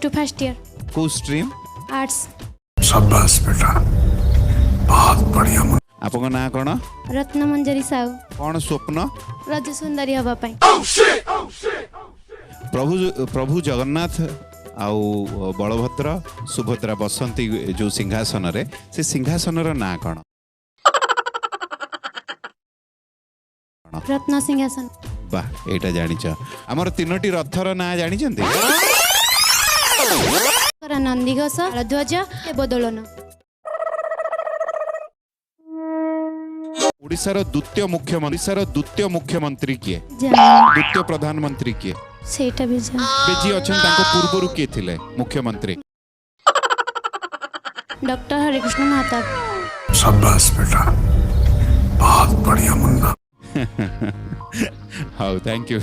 To first year को stream arts शाबाश बेटा, बहुत बढ़िया। आपन ना कौन रत्न मंजरी साहू कौन स्वप्न रज सुंदरी हवा पाई प्रभु प्रभु जगन्नाथ आउ बलभद्र सुभद्रा बसंती जो सिंहासन रे से सिंहासन ना कौन रत्न सिंहासन वाह एटा जानिच हमर तीनोटी रथर ना जानिचंती नंदीघोष ध्वज बदलन ओडिशार द्वितीय मुख्यमंत्री किए जान द्वितीय प्रधानमंत्री किए सेटा भी जान बेजी अछन तांको पूर्वरु किए थिले मुख्यमंत्री डॉक्टर हरिकृष्ण महाताब शाबाश बेटा, बहुत बढ़िया मुन्ना। How thank you